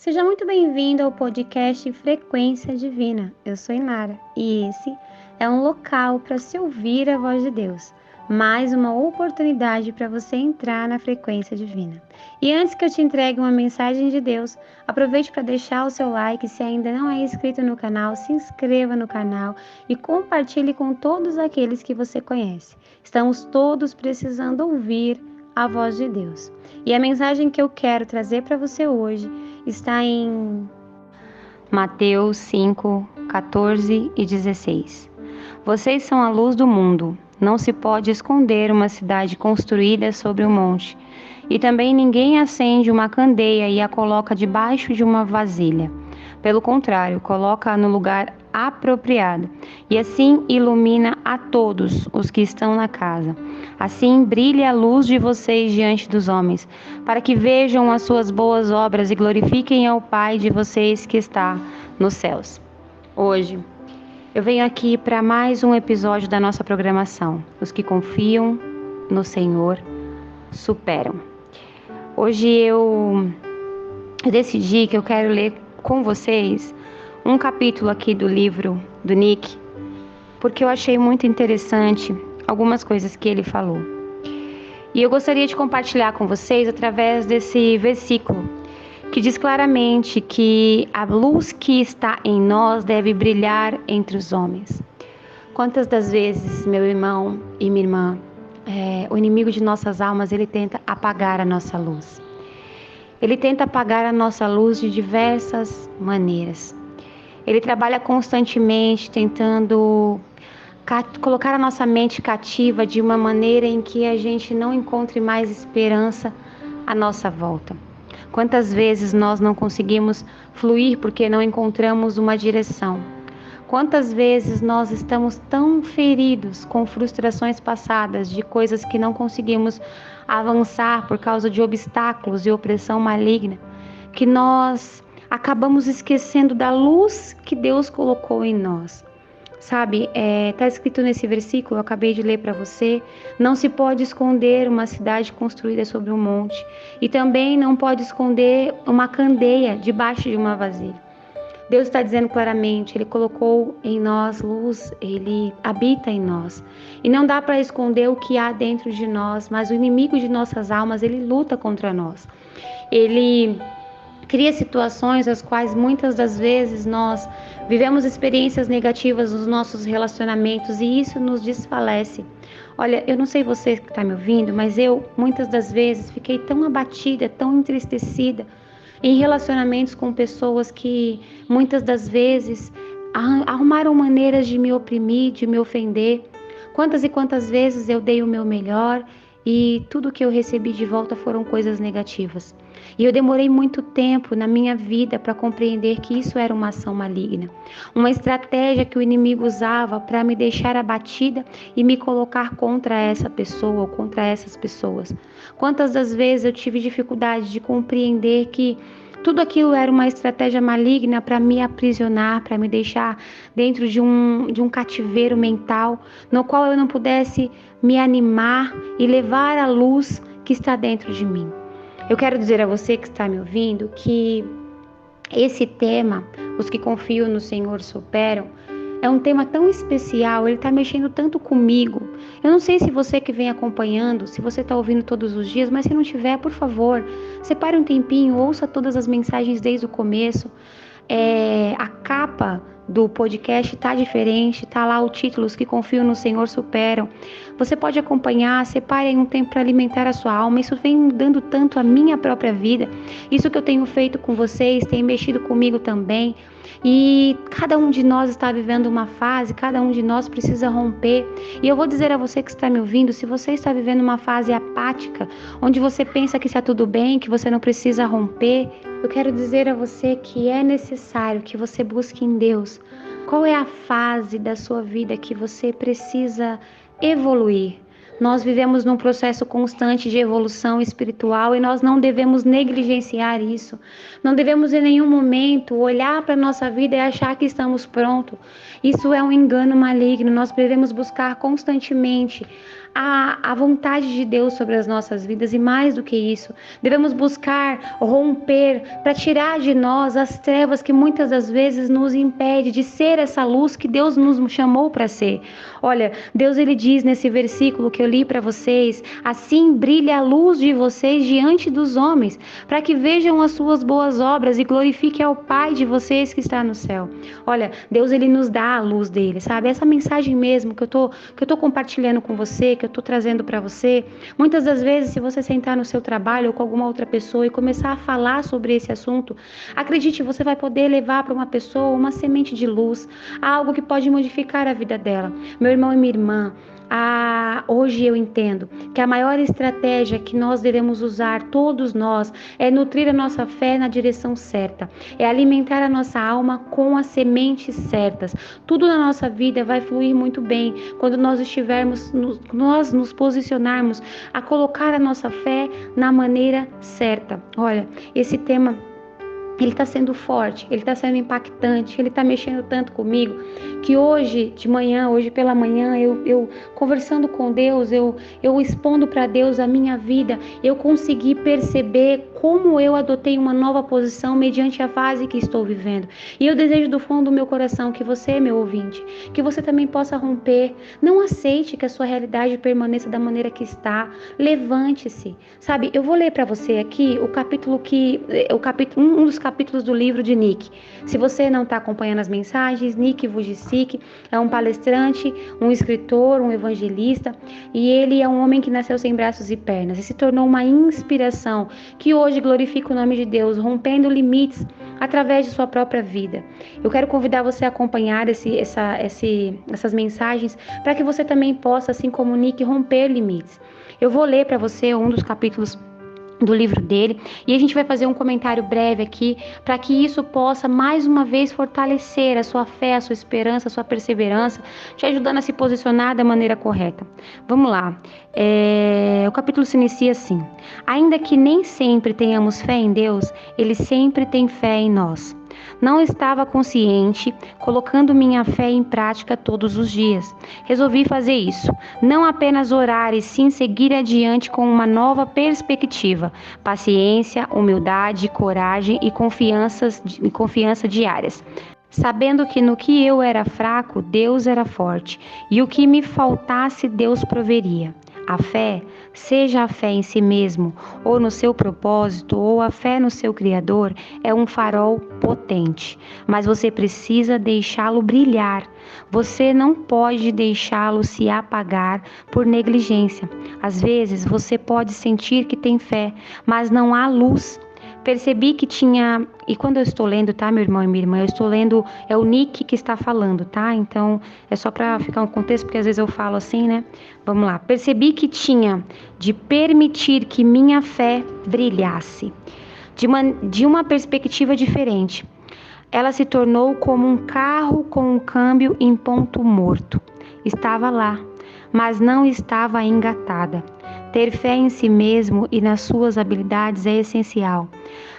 Seja muito bem-vindo ao podcast Frequência Divina. Eu sou Inara e esse é um local para se ouvir a voz de Deus. Mais uma oportunidade para você entrar na frequência divina. E antes que eu te entregue uma mensagem de Deus, aproveite para deixar o seu like. Se ainda não é inscrito no canal, se inscreva no canal e compartilhe com todos aqueles que você conhece. Estamos todos precisando ouvir a voz de Deus. E a mensagem que eu quero trazer para você hoje está em Mateus 5, 14 e 16. Vocês são a luz do mundo. Não se pode esconder uma cidade construída sobre um monte. E também ninguém acende uma candeia e a coloca debaixo de uma vasilha. Pelo contrário, coloca-a no lugar apropriado, e assim ilumina a todos os que estão na casa. Assim brilhe a luz de vocês diante dos homens, para que vejam as suas boas obras e glorifiquem ao Pai de vocês que está nos céus. Hoje, eu venho aqui para mais um episódio da nossa programação. Os que confiam no Senhor superam. Hoje eu decidi que eu quero ler com vocês um capítulo aqui do livro do Nick, porque eu achei muito interessante algumas coisas que ele falou. E eu gostaria de compartilhar com vocês através desse versículo, que diz claramente que a luz que está em nós deve brilhar entre os homens. Quantas das vezes, meu irmão e minha irmã, o inimigo de nossas almas, ele tenta apagar a nossa luz. Ele tenta apagar a nossa luz de diversas maneiras. Ele trabalha constantemente tentando colocar a nossa mente cativa de uma maneira em que a gente não encontre mais esperança à nossa volta. Quantas vezes nós não conseguimos fluir porque não encontramos uma direção? Quantas vezes nós estamos tão feridos com frustrações passadas de coisas que não conseguimos avançar por causa de obstáculos e opressão maligna, que nós acabamos esquecendo da luz que Deus colocou em nós. Sabe, está escrito nesse versículo, eu acabei de ler para você, não se pode esconder uma cidade construída sobre um monte, e também não pode esconder uma candeia debaixo de uma vasilha. Deus está dizendo claramente, Ele colocou em nós luz, Ele habita em nós. E não dá para esconder o que há dentro de nós, mas o inimigo de nossas almas, ele luta contra nós. Ele cria situações as quais muitas das vezes nós vivemos experiências negativas nos nossos relacionamentos e isso nos desfalece. Olha, eu não sei você que está me ouvindo, mas eu muitas das vezes fiquei tão abatida, tão entristecida em relacionamentos com pessoas que muitas das vezes arrumaram maneiras de me oprimir, de me ofender. Quantas e quantas vezes eu dei o meu melhor e tudo que eu recebi de volta foram coisas negativas. E eu demorei muito tempo na minha vida para compreender que isso era uma ação maligna. Uma estratégia que o inimigo usava para me deixar abatida e me colocar contra essa pessoa ou contra essas pessoas. Quantas das vezes eu tive dificuldade de compreender que tudo aquilo era uma estratégia maligna para me aprisionar, para me deixar dentro de um cativeiro mental, no qual eu não pudesse me animar e levar a luz que está dentro de mim. Eu quero dizer a você que está me ouvindo que esse tema, os que confiam no Senhor superam, é um tema tão especial, ele está mexendo tanto comigo. Eu não sei se você que vem acompanhando, se você está ouvindo todos os dias, mas se não tiver, por favor, separe um tempinho, ouça todas as mensagens desde o começo. A capa do podcast está diferente, está lá o título, os que confiam no Senhor superam. Você pode acompanhar, separe um tempo para alimentar a sua alma. Isso vem dando tanto à minha própria vida. Isso que eu tenho feito com vocês tem mexido comigo também. E cada um de nós está vivendo uma fase, cada um de nós precisa romper. E eu vou dizer a você que está me ouvindo, se você está vivendo uma fase apática, onde você pensa que está tudo bem, que você não precisa romper, eu quero dizer a você que é necessário que você busque em Deus. Qual é a fase da sua vida que você precisa evoluir? Nós vivemos num processo constante de evolução espiritual e nós não devemos negligenciar isso. Não devemos em nenhum momento olhar para a nossa vida e achar que estamos prontos. Isso é um engano maligno. Nós devemos buscar constantemente a vontade de Deus sobre as nossas vidas, e mais do que isso, devemos buscar romper para tirar de nós as trevas que muitas das vezes nos impede de ser essa luz que Deus nos chamou para ser. Olha, Deus ele diz nesse versículo que eu li para vocês: assim brilha a luz de vocês diante dos homens, para que vejam as suas boas obras e glorifiquem ao Pai de vocês que está no céu. Olha, Deus ele nos dá a luz dele, sabe? Essa mensagem mesmo que eu tô compartilhando com você, que eu tô trazendo para você, muitas das vezes, se você sentar no seu trabalho ou com alguma outra pessoa e começar a falar sobre esse assunto, acredite, você vai poder levar para uma pessoa uma semente de luz, algo que pode modificar a vida dela. Meu irmão e minha irmã, hoje eu entendo que a maior estratégia que nós devemos usar, todos nós, é nutrir a nossa fé na direção certa, é alimentar a nossa alma com as sementes certas. Tudo na nossa vida vai fluir muito bem quando nós nós nos posicionarmos a colocar a nossa fé na maneira certa. Olha, esse tema ele está sendo forte, ele está sendo impactante, ele está mexendo tanto comigo, que hoje de manhã, hoje pela manhã, eu conversando com Deus, eu expondo para Deus a minha vida, eu consegui perceber como eu adotei uma nova posição mediante a fase que estou vivendo. E eu desejo do fundo do meu coração que você, meu ouvinte, que você também possa romper. Não aceite que a sua realidade permaneça da maneira que está. Levante-se. Sabe, eu vou ler para você aqui um dos capítulos do livro de Nick. Se você não está acompanhando as mensagens, Nick Vujicic é um palestrante, um escritor, um evangelista, e ele é um homem que nasceu sem braços e pernas e se tornou uma inspiração que hoje glorifica o nome de Deus, rompendo limites através de sua própria vida. Eu quero convidar você a acompanhar essas mensagens para que você também possa, assim como Nick, romper limites. Eu vou ler para você um dos capítulos do livro dele, e a gente vai fazer um comentário breve aqui, para que isso possa mais uma vez fortalecer a sua fé, a sua esperança, a sua perseverança, te ajudando a se posicionar da maneira correta. Vamos lá. O capítulo se inicia assim: ainda que nem sempre tenhamos fé em Deus, Ele sempre tem fé em nós. Não estava consciente, colocando minha fé em prática todos os dias. Resolvi fazer isso, não apenas orar, e sim seguir adiante com uma nova perspectiva, paciência, humildade, coragem e confiança diárias. Sabendo que no que eu era fraco, Deus era forte, e o que me faltasse, Deus proveria. A fé, seja a fé em si mesmo, ou no seu propósito, ou a fé no seu Criador, é um farol potente, mas você precisa deixá-lo brilhar. Você não pode deixá-lo se apagar por negligência. Às vezes você pode sentir que tem fé, mas não há luz. Percebi que tinha, e quando eu estou lendo, tá, meu irmão e minha irmã, eu estou lendo, é o Nick que está falando, tá? Então, é só para ficar um contexto, porque às vezes eu falo assim, né? Vamos lá. Percebi que tinha de permitir que minha fé brilhasse, de uma perspectiva diferente. Ela se tornou como um carro com um câmbio em ponto morto. Estava lá, mas não estava engatada. Ter fé em si mesmo e nas suas habilidades é essencial,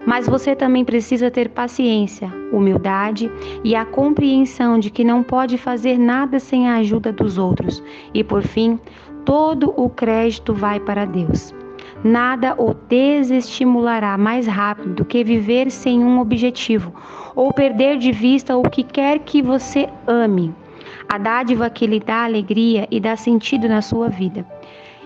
mas você também precisa ter paciência, humildade e a compreensão de que não pode fazer nada sem a ajuda dos outros. E por fim, todo o crédito vai para Deus. Nada o desestimulará mais rápido do que viver sem um objetivo ou perder de vista o que quer que você ame, a dádiva que lhe dá alegria e dá sentido na sua vida.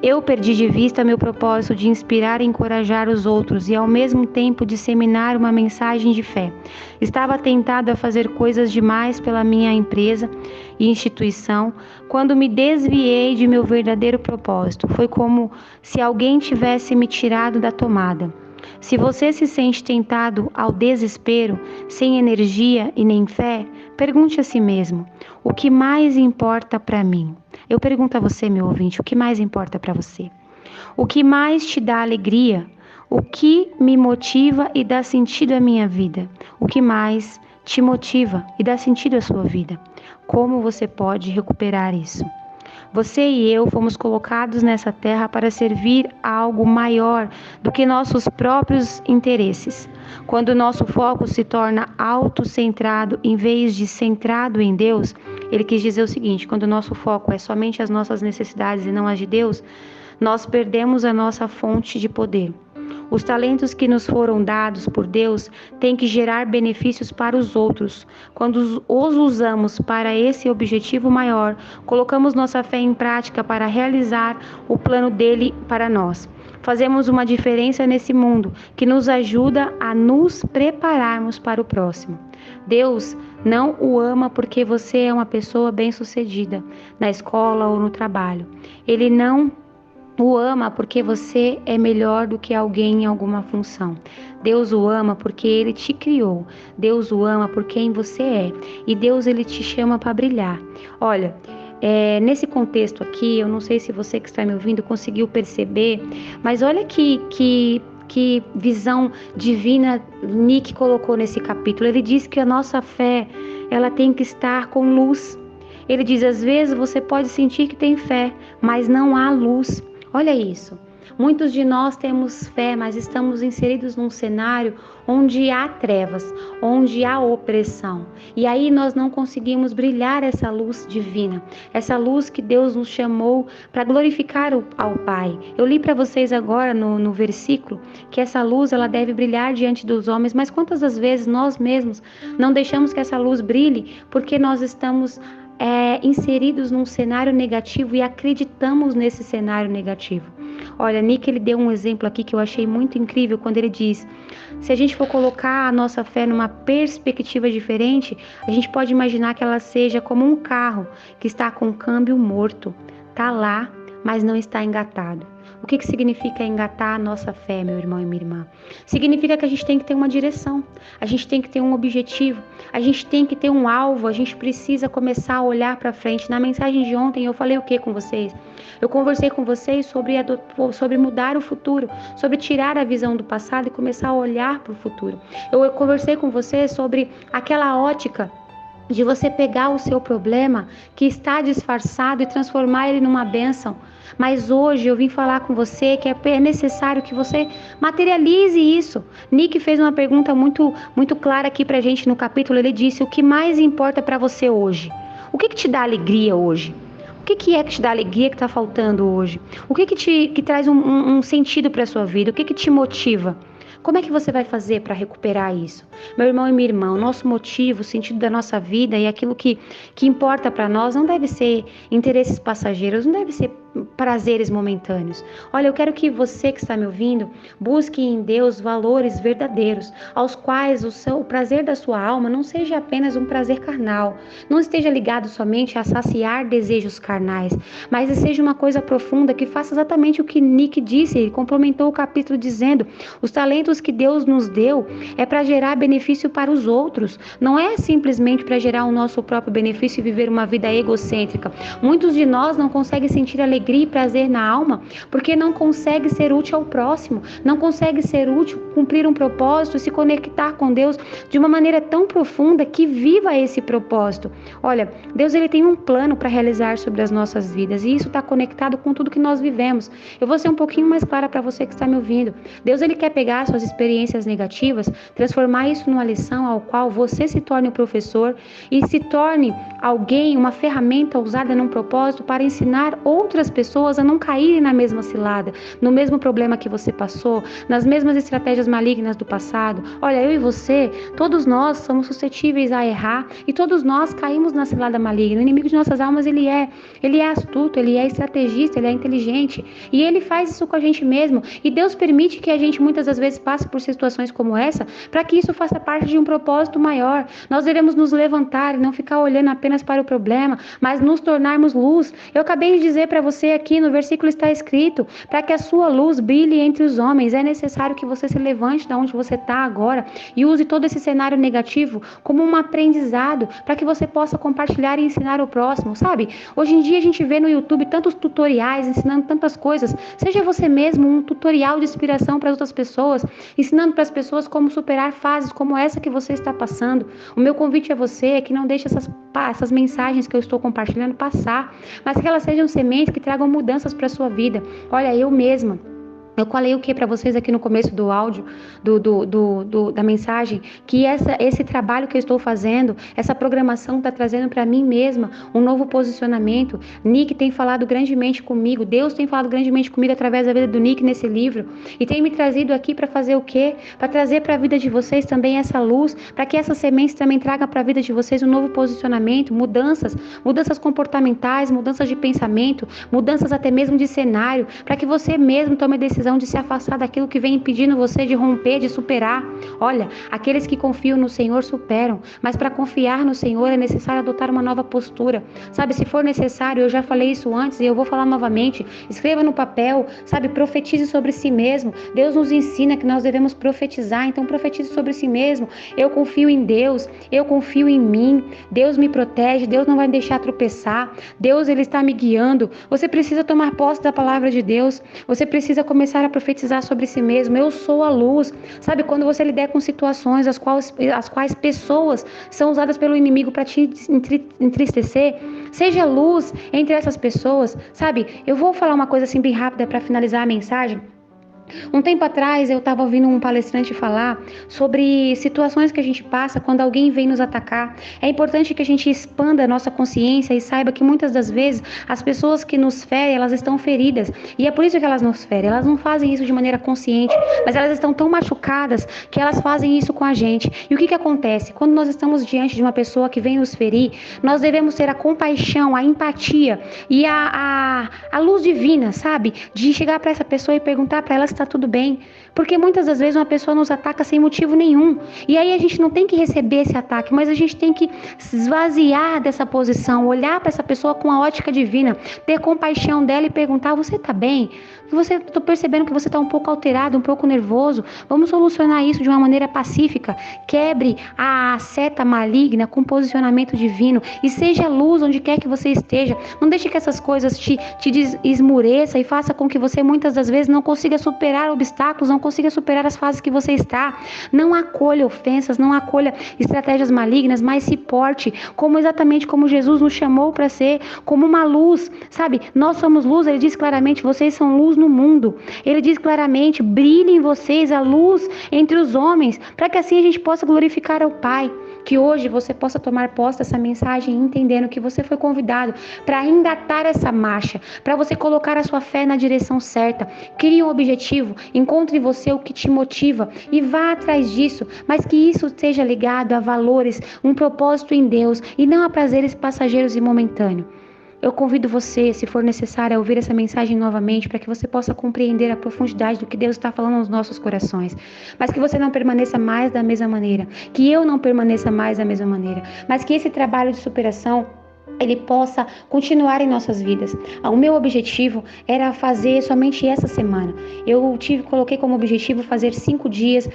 Eu perdi de vista meu propósito de inspirar e encorajar os outros e ao mesmo tempo disseminar uma mensagem de fé. Estava tentado a fazer coisas demais pela minha empresa e instituição quando me desviei de meu verdadeiro propósito. Foi como se alguém tivesse me tirado da tomada. Se você se sente tentado ao desespero, sem energia e nem fé, pergunte a si mesmo: o que mais importa para mim? Eu pergunto a você, meu ouvinte, o que mais importa para você? O que mais te dá alegria? O que me motiva e dá sentido à minha vida? O que mais te motiva e dá sentido à sua vida? Como você pode recuperar isso? Você e eu fomos colocados nessa terra para servir a algo maior do que nossos próprios interesses. Quando nosso foco se torna autocentrado em vez de centrado em Deus, Ele quis dizer o seguinte: quando o nosso foco é somente as nossas necessidades e não as de Deus, nós perdemos a nossa fonte de poder. Os talentos que nos foram dados por Deus têm que gerar benefícios para os outros. Quando os usamos para esse objetivo maior, colocamos nossa fé em prática para realizar o plano dele para nós. Fazemos uma diferença nesse mundo que nos ajuda a nos prepararmos para o próximo. Deus não o ama porque você é uma pessoa bem-sucedida na escola ou no trabalho. Ele não o ama porque você é melhor do que alguém em alguma função. Deus o ama porque Ele te criou. Deus o ama por quem você é. E Deus, Ele te chama para brilhar. Olha, nesse contexto aqui, eu não sei se você que está me ouvindo conseguiu perceber, mas olha que visão divina Nick colocou nesse capítulo. Ele diz que a nossa fé, ela tem que estar com luz. Ele diz, às vezes você pode sentir que tem fé, mas não há luz. Olha isso. Muitos de nós temos fé, mas estamos inseridos num cenário onde há trevas, onde há opressão. E aí nós não conseguimos brilhar essa luz divina, essa luz que Deus nos chamou para glorificar ao Pai. Eu li para vocês agora no versículo que essa luz ela deve brilhar diante dos homens, mas quantas das vezes nós mesmos não deixamos que essa luz brilhe porque nós estamos inseridos num cenário negativo e acreditamos nesse cenário negativo. Olha, Nick, ele deu um exemplo aqui que eu achei muito incrível quando ele diz, se a gente for colocar a nossa fé numa perspectiva diferente, a gente pode imaginar que ela seja como um carro que está com o câmbio morto, está lá, mas não está engatado. O que significa engatar a nossa fé, meu irmão e minha irmã? Significa que a gente tem que ter uma direção, a gente tem que ter um objetivo, a gente tem que ter um alvo, a gente precisa começar a olhar para frente. Na mensagem de ontem eu falei o que com vocês? Eu conversei com vocês sobre mudar o futuro, sobre tirar a visão do passado e começar a olhar para o futuro. Eu conversei com vocês sobre aquela ótica de você pegar o seu problema que está disfarçado e transformar ele numa bênção. Mas hoje eu vim falar com você que é necessário que você materialize isso. Nick fez uma pergunta muito clara aqui pra gente no capítulo. Ele disse, o que mais importa para você hoje? O que te dá alegria hoje? O que é que te dá alegria que está faltando hoje? O que traz um sentido para a sua vida? O que te motiva? Como é que você vai fazer para recuperar isso? Meu irmão e minha irmã, o nosso motivo, o sentido da nossa vida e aquilo que importa para nós não deve ser interesses passageiros, não deve ser prazeres momentâneos. Olha, eu quero que você que está me ouvindo busque em Deus valores verdadeiros, aos quais o prazer da sua alma não seja apenas um prazer carnal, não esteja ligado somente a saciar desejos carnais, mas seja uma coisa profunda que faça exatamente o que Nick disse. Ele complementou o capítulo dizendo, os talentos que Deus nos deu é para gerar benefício para os outros, não é simplesmente para gerar o nosso próprio benefício e viver uma vida egocêntrica. Muitos de nós não conseguem sentir alegria e prazer na alma porque não consegue ser útil ao próximo, não consegue ser útil, cumprir um propósito, se conectar com Deus de uma maneira tão profunda que viva esse propósito. Olha, Deus ele tem um plano para realizar sobre as nossas vidas e isso está conectado com tudo que nós vivemos. Eu vou ser um pouquinho mais clara para você que está me ouvindo. Deus ele quer pegar suas experiências negativas, transformar isso numa lição ao qual você se torne o professor e se torne alguém, uma ferramenta usada num propósito para ensinar outras pessoas a não caírem na mesma cilada, no mesmo problema que você passou, nas mesmas estratégias malignas do passado. Olha, eu e você, todos nós somos suscetíveis a errar e todos nós caímos na cilada maligna. O inimigo de nossas almas, ele é astuto, ele é estrategista, ele é inteligente e ele faz isso com a gente mesmo. E Deus permite que a gente muitas das vezes passe por situações como essa para que isso faça parte de um propósito maior. Nós devemos nos levantar e não ficar olhando apenas para o problema, mas nos tornarmos luz. Eu acabei de dizer para você aqui no versículo está escrito, para que a sua luz brilhe entre os homens, é necessário que você se levante de onde você está agora e use todo esse cenário negativo como um aprendizado, para que você possa compartilhar e ensinar o próximo, sabe? Hoje em dia a gente vê no YouTube tantos tutoriais ensinando tantas coisas, seja você mesmo um tutorial de inspiração para outras pessoas, ensinando para as pessoas como superar fases como essa que você está passando. O meu convite a você é que não deixe essas mensagens que eu estou compartilhando passar, mas que elas sejam sementes que tragam mudanças para a sua vida. Olha, eu mesma Eu falei o que para vocês aqui no começo do áudio, da mensagem, que esse trabalho que eu estou fazendo, essa programação está trazendo para mim mesma um novo posicionamento. Nick tem falado grandemente comigo, Deus tem falado grandemente comigo através da vida do Nick nesse livro, e tem me trazido aqui para fazer o quê? Para trazer para a vida de vocês também essa luz, para que essas sementes também tragam para a vida de vocês um novo posicionamento, mudanças comportamentais, mudanças de pensamento, mudanças até mesmo de cenário, para que você mesmo tome a decisão de se afastar daquilo que vem impedindo você de romper, de superar. Olha, aqueles que confiam no Senhor superam, mas para confiar no Senhor é necessário adotar uma nova postura. Sabe, se for necessário, eu já falei isso antes e eu vou falar novamente, escreva no papel, sabe, profetize sobre si mesmo. Deus nos ensina que nós devemos profetizar, então profetize sobre si mesmo. Eu confio em Deus, eu confio em mim, Deus me protege, Deus não vai me deixar tropeçar, Deus ele está me guiando. Você precisa tomar posse da palavra de Deus, você precisa começar a profetizar sobre si mesmo. Eu sou a luz. Sabe, quando você lidar com situações as quais pessoas são usadas pelo inimigo para te entristecer, seja luz entre essas pessoas. Sabe, eu vou falar uma coisa assim bem rápida para finalizar a mensagem. Um tempo atrás eu estava ouvindo um palestrante falar sobre situações que a gente passa quando alguém vem nos atacar. É importante que a gente expanda a nossa consciência e saiba que muitas das vezes as pessoas que nos ferem, elas estão feridas. E é por isso que elas nos ferem. Elas não fazem isso de maneira consciente, mas elas estão tão machucadas que elas fazem isso com a gente. E o que acontece? Quando nós estamos diante de uma pessoa que vem nos ferir, nós devemos ter a compaixão, a empatia e a luz divina, sabe? De chegar para essa pessoa e perguntar para ela se está tudo bem, porque muitas das vezes uma pessoa nos ataca sem motivo nenhum, e aí a gente não tem que receber esse ataque, mas a gente tem que se esvaziar dessa posição, olhar para essa pessoa com a ótica divina, ter compaixão dela e perguntar: você está bem? Estou percebendo que você está um pouco alterado, um pouco nervoso, vamos solucionar isso de uma maneira pacífica. Quebre a seta maligna com posicionamento divino e seja luz onde quer que você esteja. Não deixe que essas coisas te esmureça e faça com que você muitas das vezes não consiga superar obstáculos, não consiga superar as fases que você está. Não acolha ofensas, não acolha estratégias malignas, mas se porte exatamente como Jesus nos chamou para ser, como uma luz, sabe? Nós somos luz, ele diz claramente: vocês são luz no mundo. Ele diz claramente: brilhe em vocês a luz entre os homens, para que assim a gente possa glorificar ao Pai. Que hoje você possa tomar posse dessa mensagem, entendendo que você foi convidado para engatar essa marcha, para você colocar a sua fé na direção certa. Crie um objetivo, encontre em você o que te motiva e vá atrás disso, mas que isso seja ligado a valores, um propósito em Deus e não a prazeres passageiros e momentâneos. Eu convido você, se for necessário, a ouvir essa mensagem novamente, para que você possa compreender a profundidade do que Deus está falando nos nossos corações. Mas que você não permaneça mais da mesma maneira, que eu não permaneça mais da mesma maneira, mas que esse trabalho de superação ele possa continuar em nossas vidas. O meu objetivo era fazer somente essa semana. Coloquei como objetivo fazer 5 dias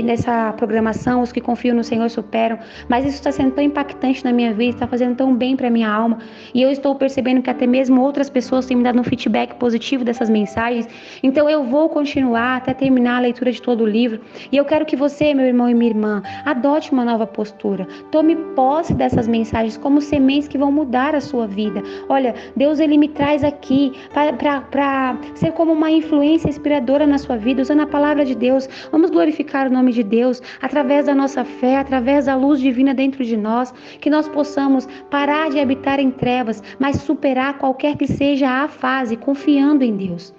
nessa programação. Os que confiam no Senhor superam. Mas isso está sendo tão impactante na minha vida, está fazendo tão bem para minha alma. E eu estou percebendo que até mesmo outras pessoas têm me dado um feedback positivo dessas mensagens. Então eu vou continuar até terminar a leitura de todo o livro. E eu quero que você, meu irmão e minha irmã, adote uma nova postura. Tome posse dessas mensagens como sementes que vão mudar a sua vida. Olha, Deus ele me traz aqui para ser como uma influência inspiradora na sua vida, usando a palavra de Deus. Vamos glorificar o nome de Deus através da nossa fé, através da luz divina dentro de nós, que nós possamos parar de habitar em trevas, mas superar qualquer que seja a fase, confiando em Deus.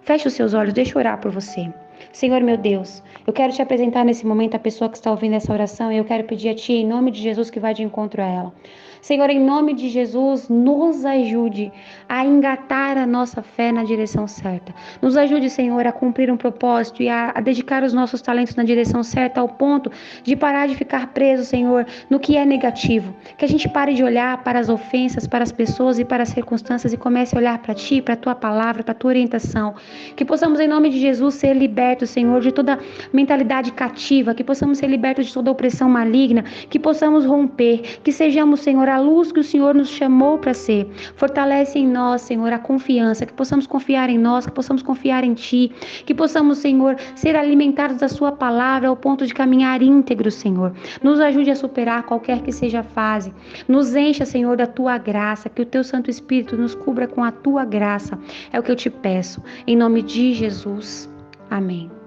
Feche os seus olhos, deixa eu orar por você. Senhor meu Deus, eu quero te apresentar nesse momento a pessoa que está ouvindo essa oração e eu quero pedir a Ti, em nome de Jesus, que vai de encontro a ela. Senhor, em nome de Jesus, nos ajude a engatar a nossa fé na direção certa. Nos ajude, Senhor, a cumprir um propósito e a dedicar os nossos talentos na direção certa, ao ponto de parar de ficar preso, Senhor, no que é negativo. Que a gente pare de olhar para as ofensas, para as pessoas e para as circunstâncias e comece a olhar para Ti, para a Tua palavra, para a Tua orientação. Que possamos, em nome de Jesus, ser libertos, Senhor, de toda mentalidade cativa, que possamos ser libertos de toda opressão maligna, que possamos romper, que sejamos, Senhor, a luz que o Senhor nos chamou para ser. Fortalece em nós, Senhor, a confiança, que possamos confiar em nós, que possamos confiar em Ti, que possamos, Senhor, ser alimentados da Sua palavra ao ponto de caminhar íntegro, Senhor. Nos ajude a superar qualquer que seja a fase. Nos encha, Senhor, da Tua graça, que o Teu Santo Espírito nos cubra com a Tua graça. É o que eu te peço, em nome de Jesus. Amém.